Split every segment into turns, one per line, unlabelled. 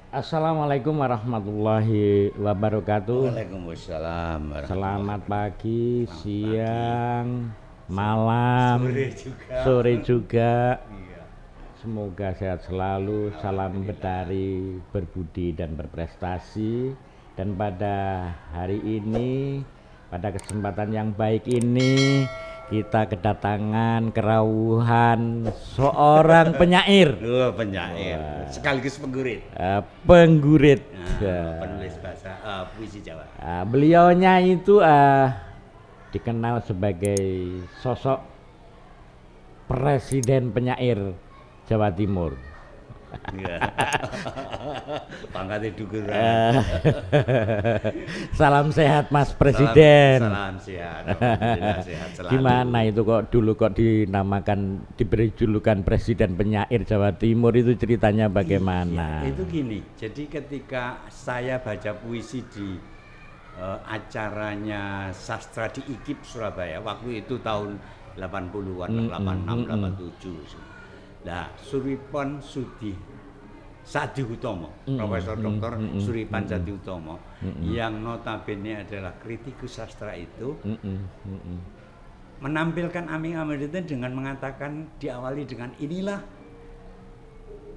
Assalamualaikum warahmatullahi wabarakatuh.
Waalaikumsalam
Selamat
warahmatullahi.
pagi,
Selamat pagi,
siang, malam,
sore juga.
sore juga.
Iya.
Semoga sehat selalu, salam betari, berbudi dan berprestasi. Dan pada hari ini, pada kesempatan yang baik ini, kita kedatangan kerawuhan seorang penyair,
Penyair, sekaligus penggurit.
penggurit.
Penulis bahasa puisi Jawa.
Beliaunya itu dikenal sebagai sosok presiden penyair Jawa Timur.
Iya. Pangkatnya dukuran.
Salam sehat Mas Presiden.
Salam sehat. Alhamdulillah sehat selalu.
Gimana itu kok dulu dinamakan, diberi julukan presiden penyair Jawa Timur, itu ceritanya bagaimana?
Iya, itu gini. Jadi ketika saya baca puisi di acaranya sastra di IKIP Surabaya waktu itu tahun 80-an, 86, 87. Nah, Suripon Sadi Hutomo, Profesor Dr. Suripan Sadi Hutomo, yang notabene adalah kritikus sastra itu, menampilkan Aming itu dengan mengatakan, diawali dengan inilah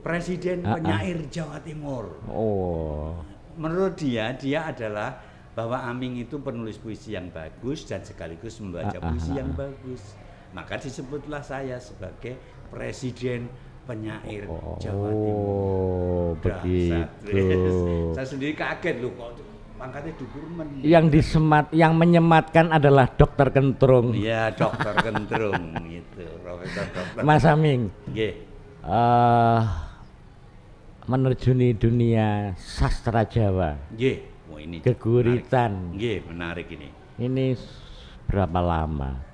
Presiden penyair Jawa Timur.
Oh,
Menurut dia adalah bahwa Aming itu penulis puisi yang bagus dan sekaligus membaca puisi yang bagus. Maka disebutlah saya sebagai Presiden penyair Jawa Timur.
oh, begitu.
Saya sendiri kaget loh kok pangkatnya dukurmen.
Yang menyematkan adalah Dokter Kentrung.
Iya, Dokter Kentrung gitu, Profesor Dokter.
Mas Aming,
Nggih.
menerjuni dunia sastra Jawa,
Nggih. Wah, ini
geguritan.
nggih, menarik ini.
Ini berapa lama?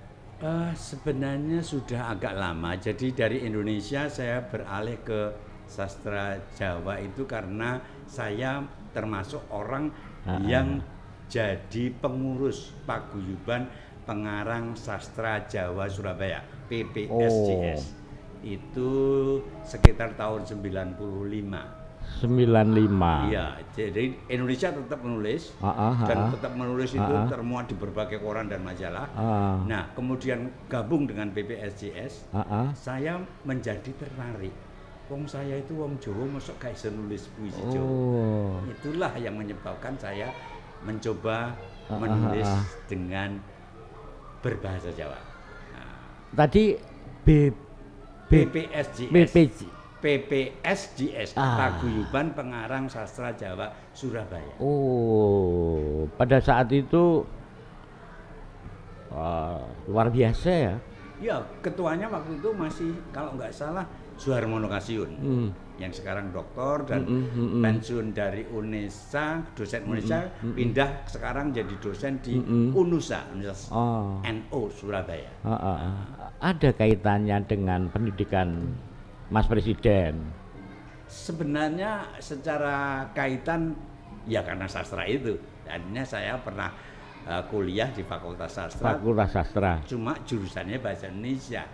Sebenarnya sudah agak lama. Jadi dari Indonesia saya beralih ke sastra Jawa itu karena saya termasuk orang yang jadi pengurus paguyuban pengarang sastra Jawa Surabaya, PPSJS. Itu sekitar tahun 95.
95.
Iya, jadi Indonesia tetap menulis dan tetap menulis itu termuat di berbagai koran dan majalah. Nah, kemudian gabung dengan PPSJS, saya menjadi tertarik. Wong saya itu wong Jawa, mosok gak iso nulis puisi Jawa. Itulah yang menyebabkan saya mencoba menulis dengan berbahasa Jawa.
Tadi
PPSJS. PPSJS, Paguyuban Pengarang Sastra Jawa Surabaya.
Oh, pada saat itu luar biasa ya.
Ya, ketuanya waktu itu masih kalau nggak salah Suharmono Kasiun, yang sekarang doktor dan pensiun dari UNESA, dosen UNESA, pindah sekarang jadi dosen di UNUSA, NU Surabaya.
Ada kaitannya dengan pendidikan Mas Presiden?
Sebenarnya secara kaitan ya karena sastra itu. Tadinya saya pernah kuliah di Fakultas Sastra.
Fakultas Sastra.
Cuma jurusannya bahasa Indonesia.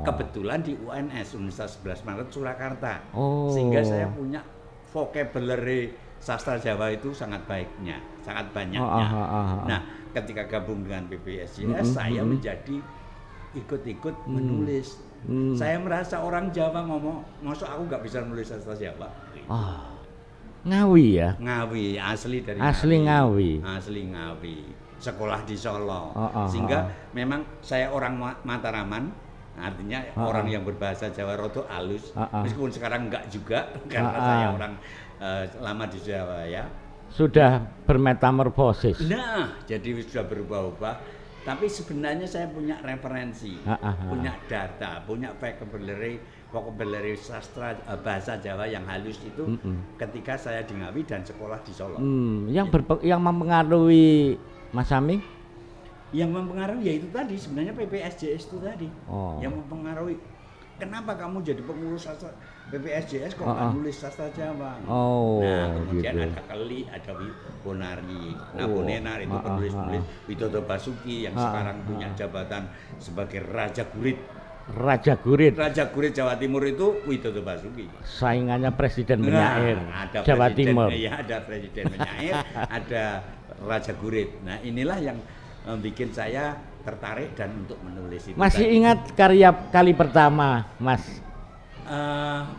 Kebetulan di UNS Universitas 11 Maret Surakarta. Sehingga saya punya vocabulary sastra Jawa itu sangat baiknya, sangat banyaknya. Nah, ketika gabung dengan PPSJS saya menjadi ikut-ikut menulis. Saya merasa orang Jawa ngomong, "Masa aku nggak bisa nulis sastra Jawa?"
Ngawi ya?
Ngawi, asli dari
Ngawi.
Asli Ngawi. Sekolah di Solo. Sehingga memang saya orang Mataraman, artinya orang yang berbahasa Jawa rodo halus. Meskipun sekarang enggak juga karena saya orang lama di Jawa ya.
Sudah bermetamorfosis.
Nah, jadi sudah berubah-ubah. Tapi sebenarnya saya punya referensi, punya data, punya vocabulary sastra bahasa Jawa yang halus itu ketika saya di Ngawi dan sekolah di Solo.
Yang mempengaruhi Mas Aming?
Yang mempengaruhi ya itu tadi sebenarnya PPSJS itu tadi. Yang mempengaruhi. Kenapa kamu jadi pengurus sastra PPSJS kok nggak nulis sastra Jawa? Nah, kemudian
gitu.
ada Keli, ada Bonari, Bonenar itu penulis-penulis, Widodo Basuki yang sekarang punya jabatan sebagai Raja Gurit
Raja Gurit.
Raja Gurit Jawa Timur itu Widodo Basuki.
Saingannya Presiden Penyair
ada
Jawa
presiden,
Timur.
Iya, ada Presiden Penyair, ada Raja Gurit. Nah, inilah yang bikin saya tertarik dan untuk menulis itu.
Masih ingat karya kali pertama, Mas?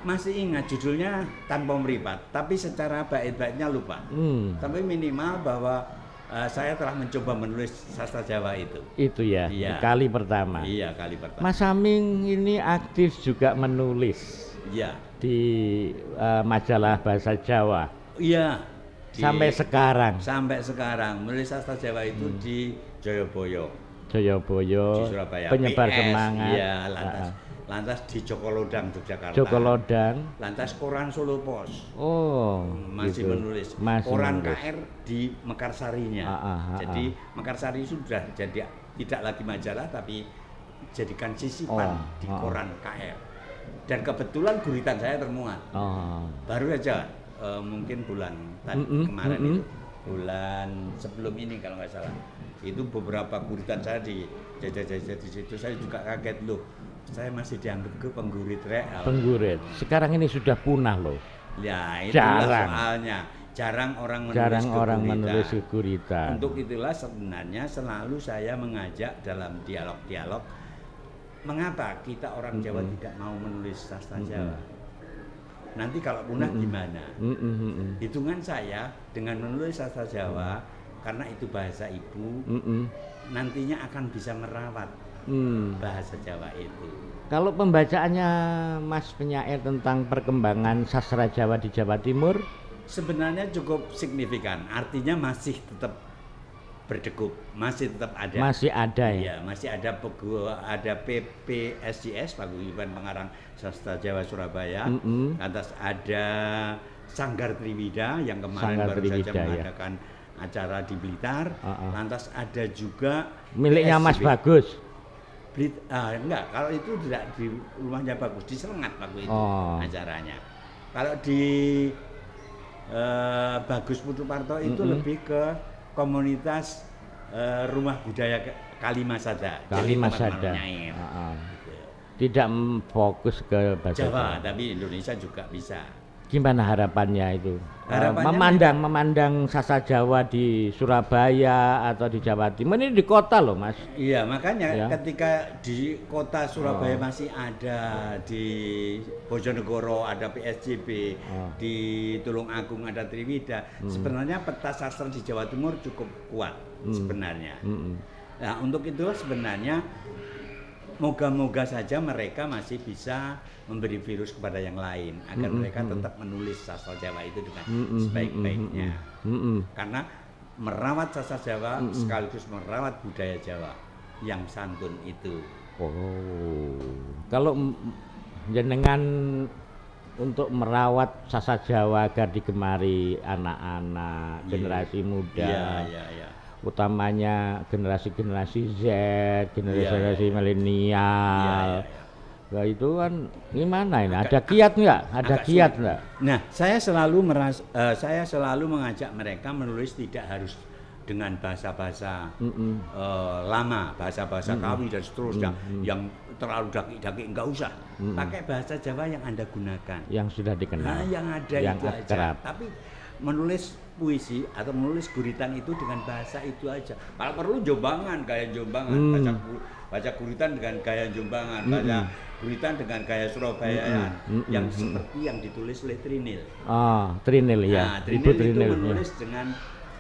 Masih ingat judulnya Tanpa Meripat, tapi secara bait-baitnya lupa. Tapi minimal bahwa saya telah mencoba menulis sastra Jawa itu.
Itu ya,
iya.
Kali pertama.
Iya, kali pertama.
Mas Aming ini aktif juga menulis.
Iya.
Di majalah Bahasa Jawa.
Iya.
Sampai sekarang.
Sampai sekarang menulis sastra Jawa itu di Joyoboyo.
Joyoboyo.
Di Surabaya.
Penyebar
PS,
semangat.
Iya, lantas di Jokolodang Yogyakarta.
Jokolodang.
Lantas koran Solo Pos.
Oh,
masih
gitu.
menulis.
Masih
koran
menulis.
KR di Mekarsarinya. Jadi Mekarsari sudah jadi tidak lagi majalah tapi jadikan sisipan di koran KR. Dan kebetulan guritan saya termuat. Baru saja mungkin bulan kemarin itu, bulan sebelum ini kalau nggak salah. Itu beberapa guritan saya di jajah-jajah di situ, saya juga kaget loh. Saya masih dianggap ke penggurit real.
Penggurit. Sekarang ini sudah punah loh.
Ya, itulah soalnya. Jarang orang menulis guritan. Untuk itulah sebenarnya selalu saya mengajak dalam dialog-dialog, mengapa kita orang Jawa tidak mau menulis sastra Jawa? Nanti kalau punah gimana? Hitungan saya dengan menulis sastra Jawa, karena itu bahasa ibu, nantinya akan bisa merawat bahasa Jawa itu.
Kalau pembacaannya Mas Penyair tentang perkembangan sastra Jawa di Jawa Timur
sebenarnya cukup signifikan, artinya masih tetap berdegup, masih tetap ada.
Masih ada ya?
Iya, masih ada PPSJS, Paguyuban Pengarang Sastra Jawa Surabaya. Lantas ada Sanggar Triwida yang kemarin baru saja mengadakan acara di Blitar. Lantas ada juga
miliknya Mas Bagus.
Enggak, kalau itu tidak di rumahnya Bagus, di Serengat waktu itu acaranya. Kalau di Bagus Putuparto itu lebih ke komunitas rumah budaya Kalimasada.
Kalimasada. Tidak fokus ke bahasa
Jawa, tapi Indonesia juga bisa.
Gimana harapannya itu? Memandang sastra Jawa di Surabaya atau di Jawa Timur, ini di kota loh Mas.
Iya, makanya ketika di kota Surabaya masih ada, di Bojonegoro ada PSJB, di Tulungagung ada Triwida. Sebenarnya peta sastra di Jawa Timur cukup kuat sebenarnya. Nah, untuk itu sebenarnya moga-moga saja mereka masih bisa memberi virus kepada yang lain agar mereka tetap menulis sastra Jawa itu dengan sebaik-baiknya. Karena merawat sastra Jawa sekaligus merawat budaya Jawa yang santun itu.
Kalau jenengan untuk merawat sastra Jawa agar digemari anak-anak generasi muda, utamanya generasi Z, generasi milenial. Nah, itu kan gimana ini? Ada kiat nggak? Ada kiat nggak?
Nah, saya selalu mengajak mereka menulis tidak harus dengan bahasa-bahasa lama, bahasa-bahasa Kawi dan seterusnya yang terlalu daki-daki, enggak usah. Pakai bahasa Jawa yang Anda gunakan.
Yang sudah dikenal.
Yang ada
yang
itu
akrab.
aja. Tapi menulis puisi atau menulis guritan itu dengan bahasa itu aja. Kalau perlu Jombangan, gaya Jombangan, baca guritan dengan gaya Jombangan, baca guritan dengan gaya Surabaya yang seperti yang ditulis oleh Trinil.
Trinil ya.
Nah, Trinil itu menulis dengan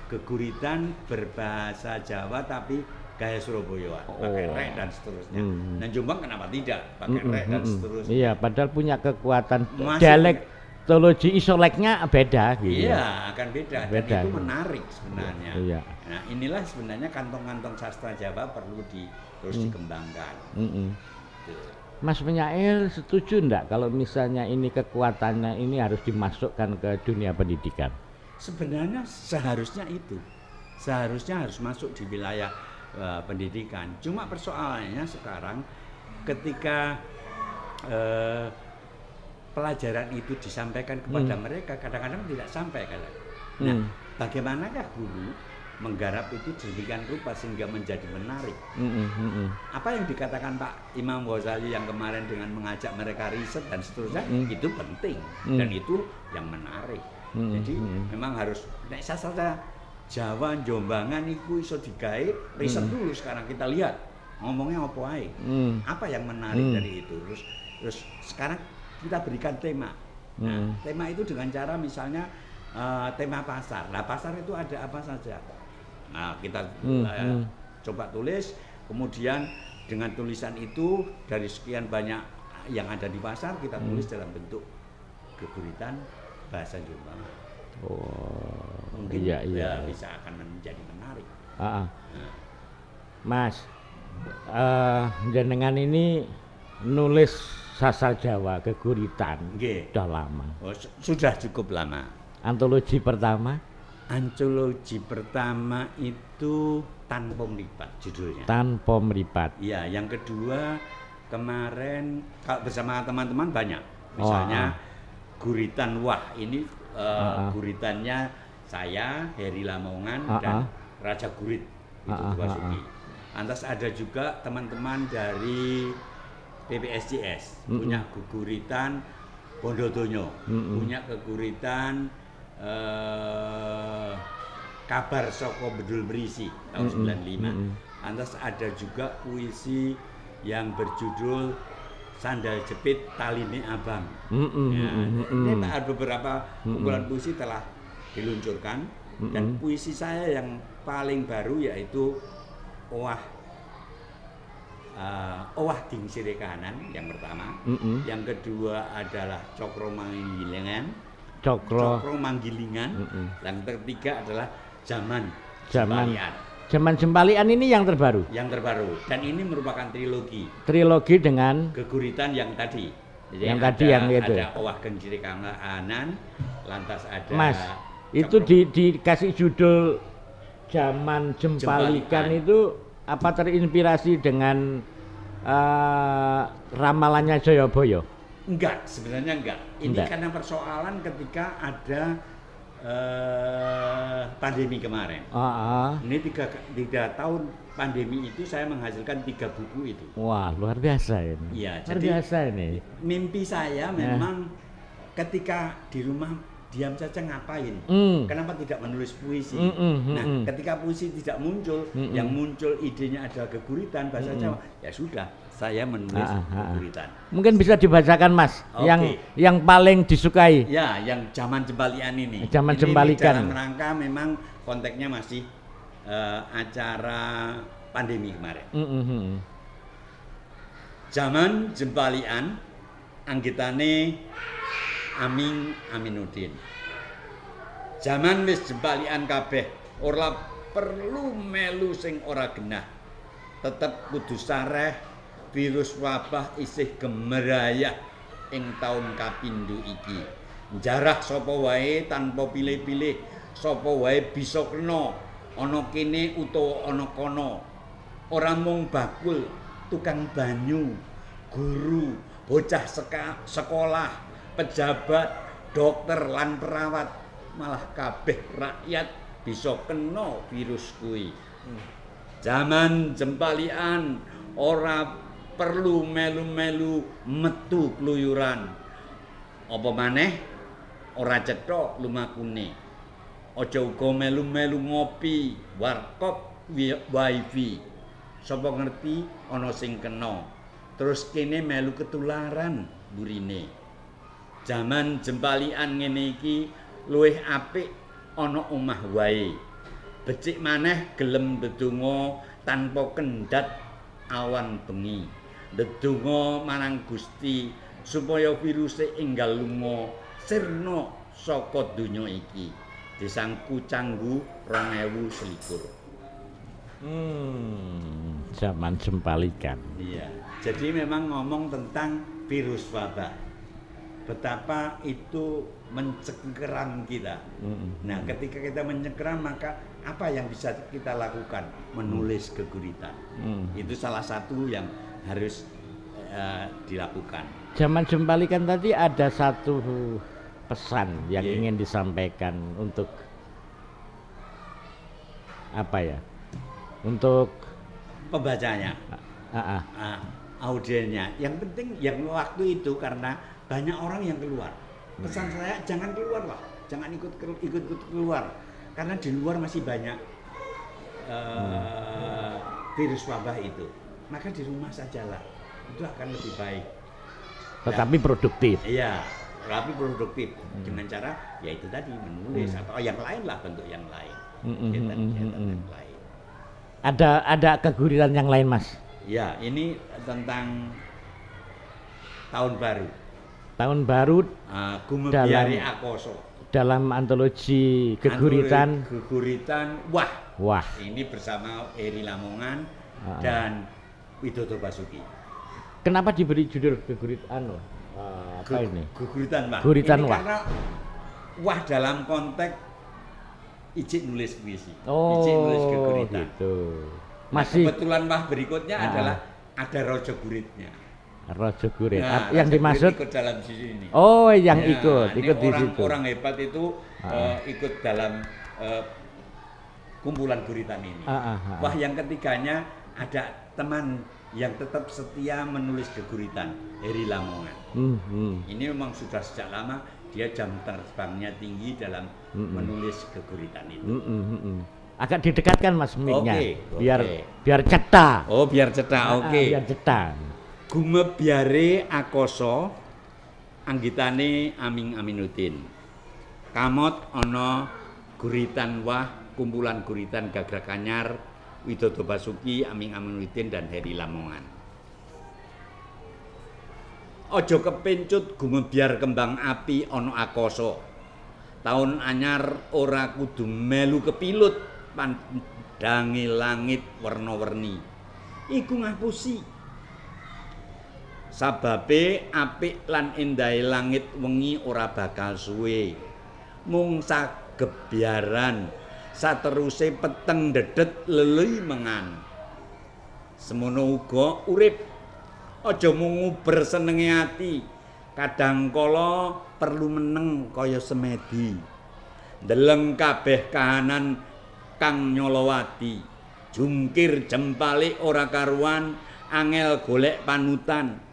geguritan berbahasa Jawa tapi gaya Surabaya, pakai rek dan seterusnya. Dan Jombang kenapa tidak pakai rek dan seterusnya?
Iya, padahal punya kekuatan dialektologi isoleknya beda gitu.
Iya, akan beda. Dan itu menarik sebenarnya. Iya. Nah, inilah sebenarnya kantong-kantong sastra Jawa perlu terus dikembangkan.
Mas Penyair setuju enggak kalau misalnya ini kekuatannya ini harus dimasukkan ke dunia pendidikan?
Sebenarnya seharusnya itu. Seharusnya harus masuk di wilayah pendidikan. Cuma persoalannya sekarang ketika pelajaran itu disampaikan kepada mereka kadang-kadang tidak sampai. Nah, bagaimanakah guru menggarap itu demikian rupa sehingga menjadi menarik. Apa yang dikatakan Pak Imam Ghazali yang kemarin dengan mengajak mereka riset dan seterusnya, itu penting dan itu yang menarik. Jadi memang harus nek sastra Jawa Jombangan iku iso digawe riset dulu. Sekarang kita lihat ngomongnya apa ae. Apa yang menarik dari itu. Terus sekarang kita berikan tema. Nah, tema itu dengan cara misalnya tema pasar. Nah, pasar itu ada apa saja. Nah, kita coba tulis, kemudian dengan tulisan itu dari sekian banyak yang ada di pasar kita tulis dalam bentuk geguritan bahasa Jombang. Mungkin ya bisa akan menjadi menarik.
Nah. Mas, jenengan ini nulis sastra Jawa geguritan sudah lama.
Sudah cukup lama.
Antologi pertama?
Antologi pertama itu Tanpa Meripat judulnya.
Tanpa Meripat.
Iya, yang kedua kemarin bersama teman-teman banyak. Misalnya Guritan Wah, ini guritannya saya, Heri Lamongan dan Raja Gurit itu Basuki. Lantas ada juga teman-teman dari PPSJS punya geguritan Bondodonyo, punya geguritan Kabar Soko Bedul Berisi tahun 95. Lantas ada juga puisi yang berjudul Sandal Jepit Taline Abang. Ini ada beberapa kumpulan puisi telah diluncurkan dan puisi saya yang paling baru yaitu Owah Ding Sire Kahanan yang pertama. Yang kedua adalah Cokro Manggilingan. Yang ketiga adalah Zaman Jembalian.
Zaman Jembalian ini yang terbaru.
Yang terbaru dan ini merupakan trilogi.
Trilogi dengan
geguritan yang tadi. Jadi
yang tadi yang itu.
Ada Owah Ding Sire Kahanan, lantas ada
Mas, itu dikasih judul Zaman Jembalikan itu apa terinspirasi dengan ramalannya Jayabaya?
Enggak, sebenarnya enggak. Ini karena persoalan ketika ada pandemi kemarin. Ini 3 tahun pandemi itu saya menghasilkan 3 buku itu.
Wah, luar biasa ini.
Iya,
luar biasa ini.
Mimpi saya memang ketika di rumah diam saja ngapain? Kenapa tidak menulis puisi? Nah, ketika puisi tidak muncul, yang muncul idenya adalah geguritan bahasa Jawa. Ya sudah, saya menulis geguritan.
Mungkin bisa dibacakan, Mas, yang paling disukai.
Ya, yang Zaman Jembalian ini.
Zaman Jembalikan.
Dalam rangka memang konteksnya masih acara pandemi kemarin. Zaman Jembalian anggitane Aming Aminuddin. Zaman wis jembalian kabeh, ora perlu melu sing ora genah. Tetep kudu sareh virus wabah isih gemerayah ing taun kapindho iki. Njarah sapa wae tanpa pilih-pilih, sapa wae bisa kena ana kene utawa ana kono. Ora mung bakul, tukang banyu, guru, bocah sekolah, pejabat, dokter lan perawat, malah kabeh rakyat bisa kena virus kuwi. Zaman Jembalian ora perlu melu-melu metu kluyuran. Apa maneh ora cetha lumakune. Aja uga melu-melu ngopi, warkop, wifi. Sapa ngerti ana sing kena. Terus kene melu ketularan burine. Zaman Jembalian ngene iki luwih apik ana omah wae. Becik maneh gelem ndedonga tanpa kendhat awan bengi. Ndedonga marang Gusti supaya viruse enggal lunga sirna saka donya iki. Disangku Canggu 2021.
Zaman Jembalikan.
Iya. Jadi memang ngomong tentang virus wabah. Betapa itu mencengkeram kita. Nah, ketika kita mencengkeram maka apa yang bisa kita lakukan? Menulis geguritan. Itu salah satu yang harus dilakukan.
Zaman Jembalikan tadi ada satu pesan yang ingin disampaikan untuk apa ya? Untuk
pembacanya, audiennya. Yang penting yang waktu itu karena banyak orang yang keluar. Pesan saya jangan keluar lah, jangan ikut keluar karena di luar masih banyak virus wabah itu. Maka di rumah sajalah, itu akan lebih baik.
Tetapi produktif.
Iya, tapi produktif dengan cara ya itu tadi menulis atau yang lain lah, bentuk yang lain. Yang lain.
Ada keguritan yang lain, Mas?
Ya, ini tentang tahun baru.
Tahun baru
Gumebyare Akoso.
Dalam antologi Geguritan.
Wah. Ini bersama Heri Lamongan dan Widodo Basuki.
Kenapa diberi judul Geguritan? Apa ini?
Geguritan Wah.
Guritan
ini
Wah.
Karena Wah dalam konteks Ijik nulis puisi.
Ijik
nulis Geguritan.
Gitu.
Masih kebetulan Wah berikutnya adalah ada Rojo Guritnya.
Rojo Gurit. Yang dimaksud
ikut dalam sisi ini.
Oh, yang ikut di situ.
Orang hebat itu ikut dalam kumpulan guritan ini. Wah, yang ketiganya ada teman yang tetap setia menulis geguritan, Heri Lamongan. Ini memang sudah sejak lama dia jam terbangnya tinggi dalam menulis geguritan itu.
Agak didekatkan Mas mic-nya.
Biar
cetak.
Oh, biar cetak.
Biar cetak.
Gumebyare Akoso anggitane Aming Aminuddin. Kamot ana guritan Wah, kumpulan guritan Gagrag Anyar, Widodo Basuki, Aming Aminuddin dan Heri Lamongan. Ojo kepencut gumebyar kembang api ana akoso. Taun anyar ora kudu melu kepilut pandangi langit warna-warni. Iku ngapusi sababe apik lan endahe langit wengi ora bakal suwe. Mung sagebyaran sateruse peteng dedet lelui mengan. Semono uga urip aja mung nguber senenge ati. Kadang kala perlu meneng kaya semedi. Ndeleng kabeh kahanan kang nyolowati. Jungkir jempalik ora karuan, angel golek panutan.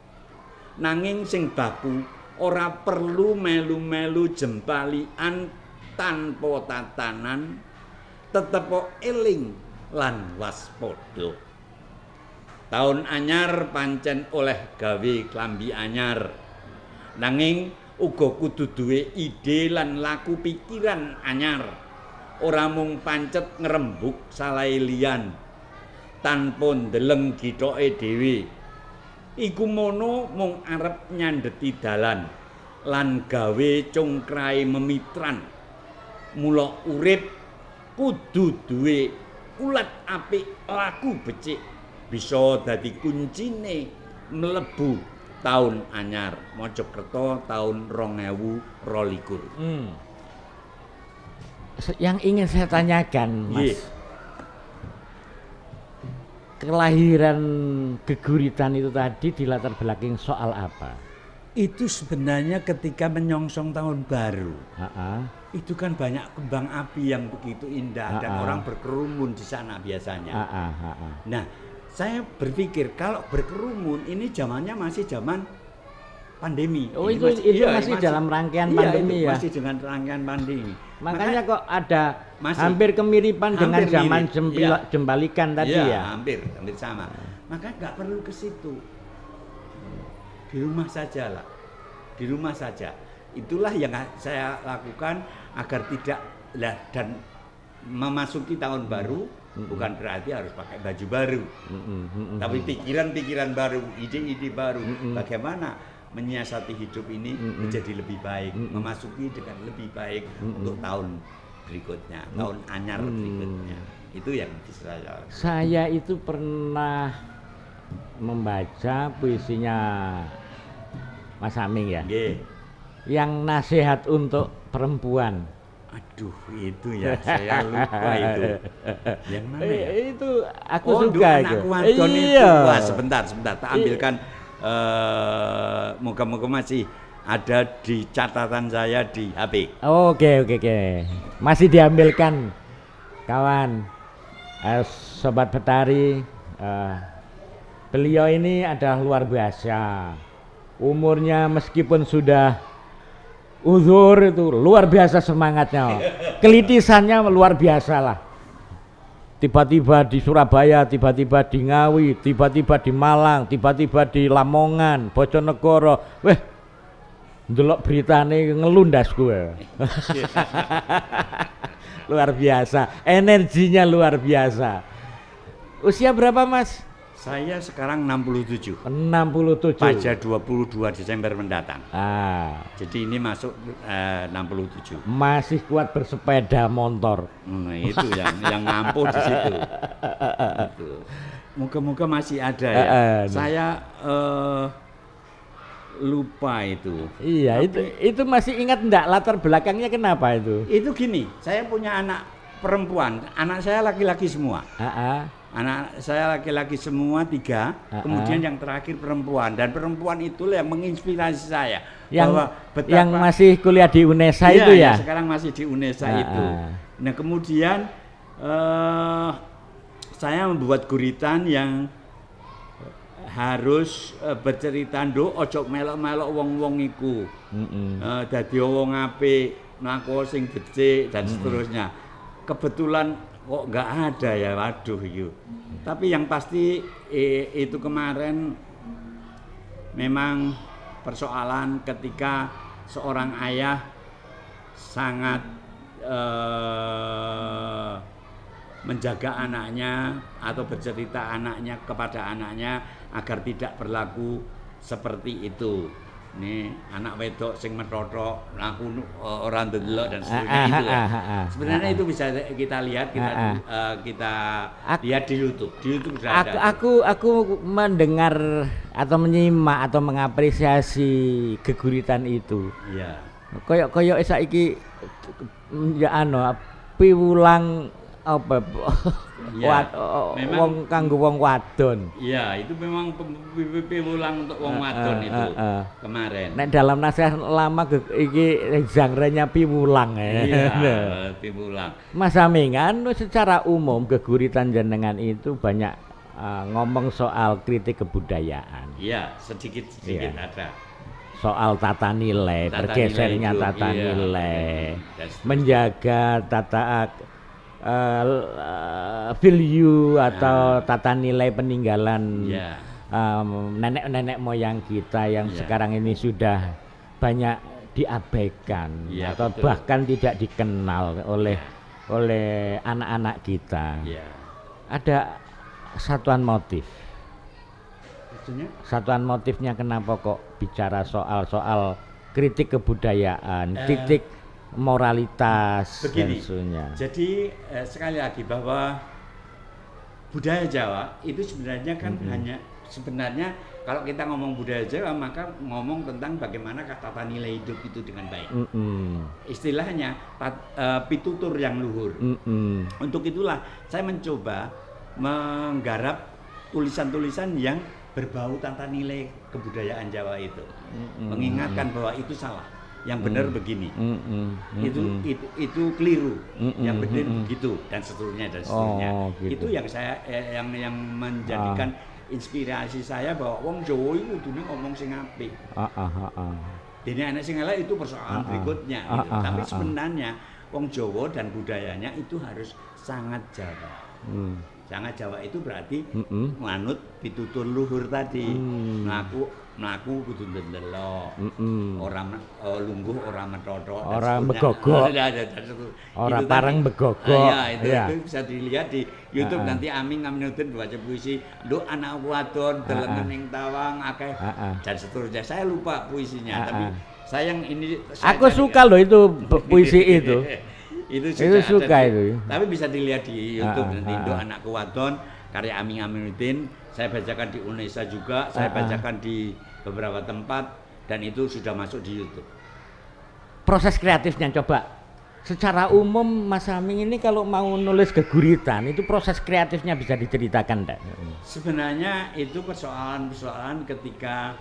Nanging sing baku ora perlu melu-melu jempalian tanpa tatanan, tetep eling lan waspada. Taun anyar pancen oleh gawe klambi anyar. Nanging uga kudu duwe ide lan laku pikiran anyar. Ora mung pancet ngrembug salahe liyan tanpa ndeleng githoke dhewe. Iku mono mung arep nyandeti dalan lan gawe congkrahe memitran. Mula urip kudu duwe ulat apik laku becik bisa dadi kuncine mlebu taun anyar. Mojokerto tahun 2022.
Yang ingin saya tanyakan, Mas. Kelahiran geguritan itu tadi dilatar belakangi soal apa?
Itu sebenarnya ketika menyongsong tahun baru. Itu kan banyak kembang api yang begitu indah dan orang berkerumun di sana biasanya. Nah, saya berpikir kalau berkerumun ini zamannya masih zaman pandemi.
Oh, itu masih dalam rangkaian pandemi ya?
Masih dengan rangkaian pandemi.
Makanya kok ada hampir kemiripan dengan zaman jembalikan tadi ya?
Hampir sama. Maka nggak perlu ke situ. Di rumah saja lah. Di rumah saja. Itulah yang saya lakukan agar tidak dan memasuki tahun baru bukan berarti harus pakai baju baru. Tapi pikiran-pikiran baru, ide-ide baru. Bagaimana menyiasati hidup ini menjadi lebih baik, memasuki dengan lebih baik untuk tahun berikutnya, tahun anyar berikutnya. Itu yang
saya itu pernah membaca puisinya Mas Aming ya, yang nasihat untuk perempuan.
Aduh, itu ya saya lupa itu. Yang mana ya?
Itu aku suka itu.
Wah, sebentar, tak ambilkan. Moga-moga masih ada di catatan saya di HP.
Oke. Masih diambilkan, kawan. Sobat Betari, beliau ini adalah luar biasa. Umurnya meskipun sudah uzur itu luar biasa semangatnya. Kelitisannya luar biasa lah. Tiba-tiba di Surabaya, tiba-tiba di Ngawi, tiba-tiba di Malang, tiba-tiba di Lamongan, Bojonegoro. Weh, ndelok beritane ngelundas gue. Luar biasa, energinya luar biasa. Usia berapa, Mas?
Saya sekarang 67.
67.
Pada 22 Desember mendatang. Jadi ini masuk 67.
Masih kuat bersepeda motor.
Itu yang ngampuh di situ. Moga-moga masih ada ya. Saya lupa itu.
Iya, itu masih ingat enggak latar belakangnya kenapa itu?
Itu gini, saya punya anak perempuan, anak saya laki-laki semua. Anak saya laki-laki semua 3, kemudian yang terakhir perempuan, dan perempuan itulah yang menginspirasi saya.
Yang masih kuliah di UNESA itu ya?
Sekarang masih di UNESA itu. Nah kemudian saya membuat guritan yang harus bercerita nduk ojo melok-melok wong-wong iku. Dadi wong apik, mlaku sing becik dan seterusnya. Kebetulan kok nggak ada ya, waduh yuk. Tapi yang pasti itu kemarin memang persoalan ketika seorang ayah sangat menjaga anaknya atau bercerita anaknya kepada anaknya agar tidak berlaku seperti itu. Nih anak wedok sing metotok laku orang ndelok dan seterusnya itu ya. Sebenarnya itu bisa kita lihat, kita lihat di YouTube. Di YouTube sudah ada.
Aku mendengar atau menyimak atau mengapresiasi geguritan itu.
Iya.
Koyok saiki ya piwulang apa
ya,
wong kanggo wong wadon.
Iya, itu memang piwulang untuk wong wadon itu kemarin.
Nek dalam naskah lama iki genre-nya piwulang ya.
Iya, piwulang.
Mas Amingan secara umum geguritan jenengan itu banyak ngomong soal kritik kebudayaan.
Iya, sedikit-sedikit ada.
Soal tata nilai, bergesernya tata nilai, menjaga value atau tata nilai peninggalan nenek-nenek moyang kita yang sekarang ini sudah banyak diabaikan atau betul. Bahkan tidak dikenal oleh anak-anak kita. Ada satuan motif. Satuan motifnya kenapa kok bicara soal kritik kebudayaan, kritik moralitas.
Begini,
tentunya.
Jadi sekali lagi bahwa budaya Jawa itu sebenarnya kan sebenarnya kalau kita ngomong budaya Jawa maka ngomong tentang bagaimana tata nilai hidup itu dengan baik. Istilahnya pitutur yang luhur. Untuk itulah saya mencoba menggarap tulisan-tulisan yang berbau tata nilai kebudayaan Jawa itu, mengingatkan bahwa itu salah. Yang benar begini, itu keliru, yang benar begitu dan seterusnya. Gitu. Itu yang saya yang menjadikan inspirasi saya bahwa wong Jawa itu kudu ngomong sing apik. Dene anak sing elek itu persoalan berikutnya. Gitu. Tapi sebenarnya wong Jawa dan budayanya itu harus sangat Jawa. Sangat Jawa itu berarti manut pitutur luhur tadi. Mlaku kudu ndelok. Ora lungguh, ora metotok,
ora begogok. Ora pareng begogok.
Itu bisa dilihat di YouTube nanti Aming Aminuddin baca puisi, "Nduk anak wadon delengen ning tawang akeh" dan seterusnya. Saya lupa puisinya, tapi sayang ini
aku suka loh itu puisi itu.
Itu
suka itu.
Tapi bisa dilihat di YouTube nanti Nduk Anakku Wadon karya Aming Aminuddin. Saya bacakan di UNESA juga, saya bacakan di beberapa tempat dan itu sudah masuk di YouTube.
Proses kreatifnya coba secara umum Mas Aming ini kalau mau nulis geguritan itu proses kreatifnya bisa diceritakan enggak?
Sebenarnya itu persoalan ketika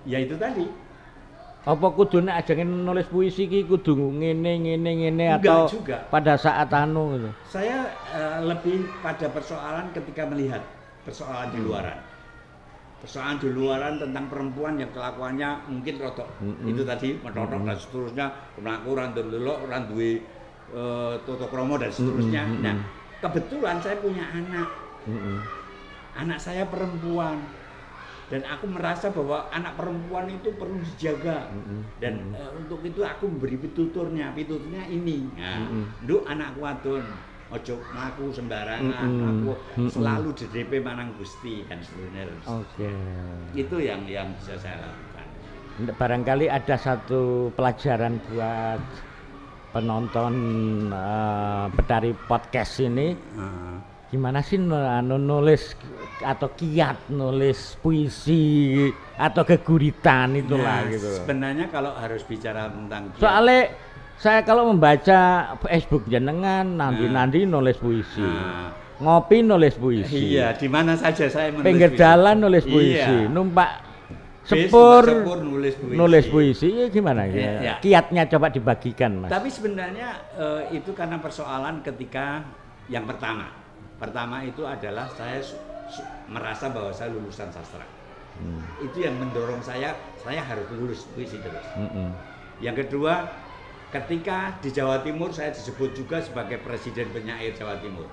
ya itu tadi
Apa kudune ajeng nulis puisi ki kudu ngene atau juga. Pada saat anu gitu.
Saya lebih pada persoalan ketika melihat persoalan di luaran. Persoalan di luaran tentang perempuan yang kelakuannya mungkin rotok. Itu tadi menotok dan seterusnya, melakukan delok ora duwe toto kromo dan seterusnya. Nah, kebetulan saya punya anak. Anak saya perempuan. Dan aku merasa bahwa anak perempuan itu perlu dijaga dan untuk itu aku memberi pituturnya ini. Nah, nduk anakku wadon, ojo mlaku sembarangan, aku selalu di DP manang Gusti dan seterusnya.
Oke.
Itu yang bisa saya lakukan.
Barangkali ada satu pelajaran buat penonton Betari Podcast ini. Gimana sih nulis atau kiat nulis puisi atau keguritan itulah gitu.
Sebenarnya kalau harus bicara tentang kiat,
soalnya saya kalau membaca Facebook jenengan nanti nulis puisi, ngopi nulis puisi.
Iya, di mana saja saya menulis
pinggir
puisi.
Jalan nulis puisi, numpak sepur nulis puisi. Ya gimana ya? Kiatnya coba dibagikan, Mas.
Tapi sebenarnya itu karena persoalan ketika yang pertama itu adalah saya merasa bahwa saya lulusan sastra. Itu yang mendorong saya harus lulus puisi terus. Yang kedua, ketika di Jawa Timur saya disebut juga sebagai presiden penyair Jawa Timur.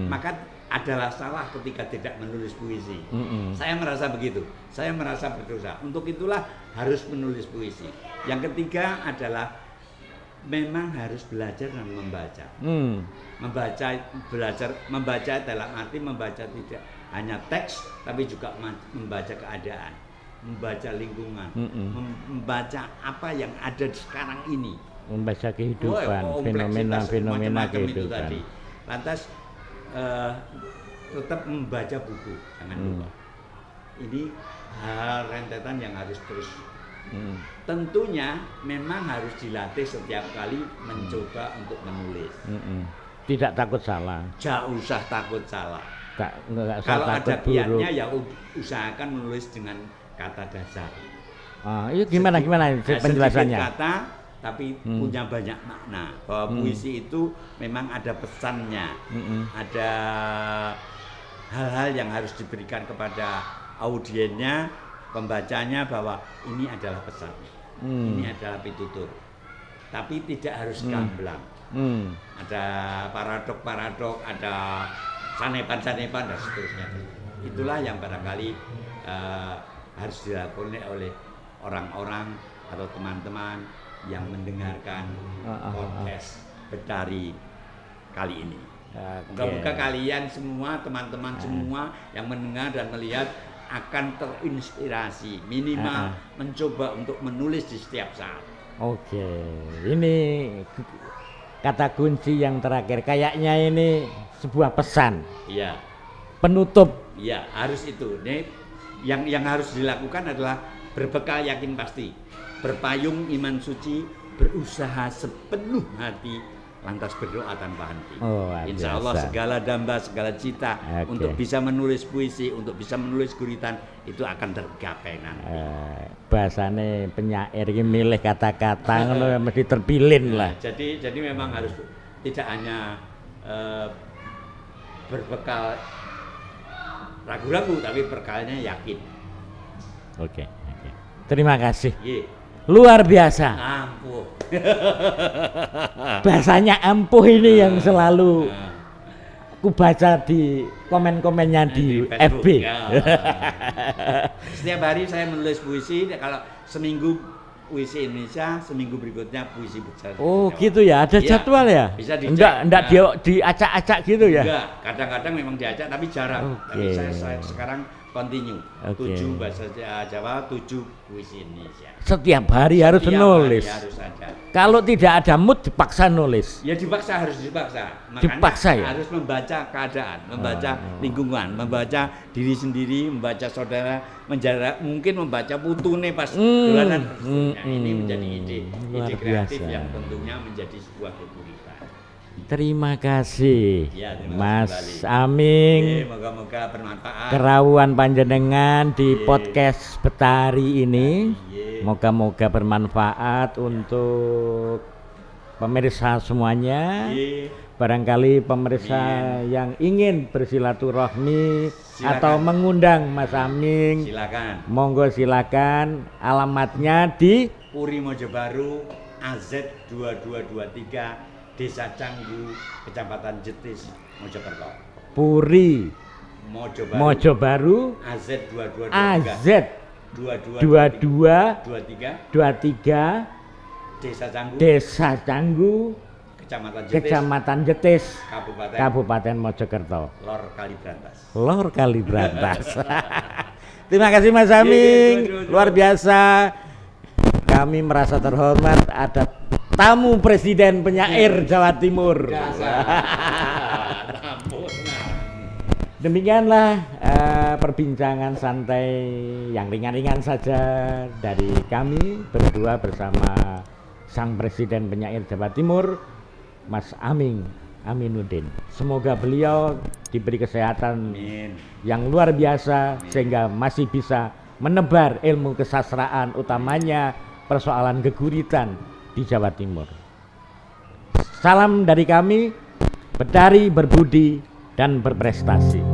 Maka adalah salah ketika tidak menulis puisi. Saya merasa begitu. Saya merasa berdosa. Untuk itulah harus menulis puisi. Yang ketiga adalah memang harus belajar dan membaca. Membaca dalam arti membaca tidak hanya teks, tapi juga membaca keadaan, membaca lingkungan, membaca apa yang ada sekarang ini.
Membaca kehidupan, fenomena kehidupan.
Lantas tetap membaca buku, jangan lupa. Ini hal rentetan yang harus terus. Tentunya memang harus dilatih setiap kali mencoba untuk menulis.
Tidak takut salah.
Jangan usah takut salah.
Kalau
ada kiatnya ya usahakan menulis dengan kata dasar.
Itu gimana penjelasannya?
Sedikit kata tapi punya banyak makna. Bahwa puisi itu memang ada pesannya, ada hal-hal yang harus diberikan kepada audiennya, pembacanya bahwa ini adalah pesan, ini adalah pitutur. Tapi tidak harus gamblang. Ada paradok, ada sanepan dan seterusnya. Itulah yang barangkali harus dilakukan oleh orang-orang atau teman-teman yang mendengarkan podcast Betari kali ini. Moga-moga kalian semua, teman-teman semua yang mendengar dan melihat akan terinspirasi, minimal mencoba untuk menulis di setiap saat.
Oke, ini kata kunci yang terakhir, kayaknya ini sebuah pesan.
Iya.
Penutup.
Iya, harus itu. Nih, yang harus dilakukan adalah berbekal yakin pasti, berpayung iman suci, berusaha sepenuh hati, lantas berdoa tanpa henti. Insya Allah segala damba, segala cita untuk bisa menulis puisi, untuk bisa menulis guritan itu akan tergapai nanti.
Bahasane penyair ini milih kata-kata ngono mesti terpilih lah.
Jadi memang harus tidak hanya berbekal ragu-ragu, tapi berkalnya yakin.
Oke. Terima kasih. Luar biasa.
Ampuh.
Bahasanya ampuh ini yang selalu aku baca di komen-komennya di FB.
Setiap hari saya menulis puisi. Kalau seminggu puisi Indonesia, seminggu berikutnya puisi Jawa.
Gitu ya, ada jadwal ya?
Bisa dicek.
Enggak diacak-acak gitu ya?
Enggak, kadang-kadang memang diacak tapi jarang. Tapi saya sekarang continue. 7 bahasa Jawa, 7 puisi Indonesia.
Setiap hari harus nulis.
Harus ada.
Kalau tidak ada mood dipaksa nulis.
Ya harus dipaksa. Makanya
dipaksa ya?
Harus membaca keadaan, membaca lingkungan, membaca diri sendiri, membaca saudara, mungkin membaca putune pas dolanan. Ini menjadi ide kreatif yang tentunya menjadi sebuah keguritan.
Terima kasih, Mas
kembali.
Aming.
Moga-moga bermanfaat.
Kerawuan panjenengan di podcast Betari ini. Moga-moga bermanfaat untuk pemirsa semuanya. Barangkali pemirsa yang ingin bersilaturahmi atau mengundang Mas Aming,
silakan.
Monggo silakan. Alamatnya di
Puri Mojobaru, AZ 2223, Desa Canggu, Kecamatan Jetis, Mojokerto.
Puri
Mojobaru, AZ 2223, Desa Canggu, Kecamatan Jetis, Kabupaten Mojokerto, Lor Kalibrantas. Terima kasih Mas Aming, luar biasa. Kami merasa terhormat ada tamu Presiden Penyair Jawa Timur. Demikianlah perbincangan santai yang ringan-ringan saja dari kami berdua bersama Sang Presiden Penyair Jawa Timur, Mas Aming Aminuddin. Semoga beliau diberi kesehatan yang luar biasa sehingga masih bisa menebar ilmu kesastraan, utamanya persoalan geguritan di Jawa Timur. Salam dari kami, berdari, berbudi, dan berprestasi.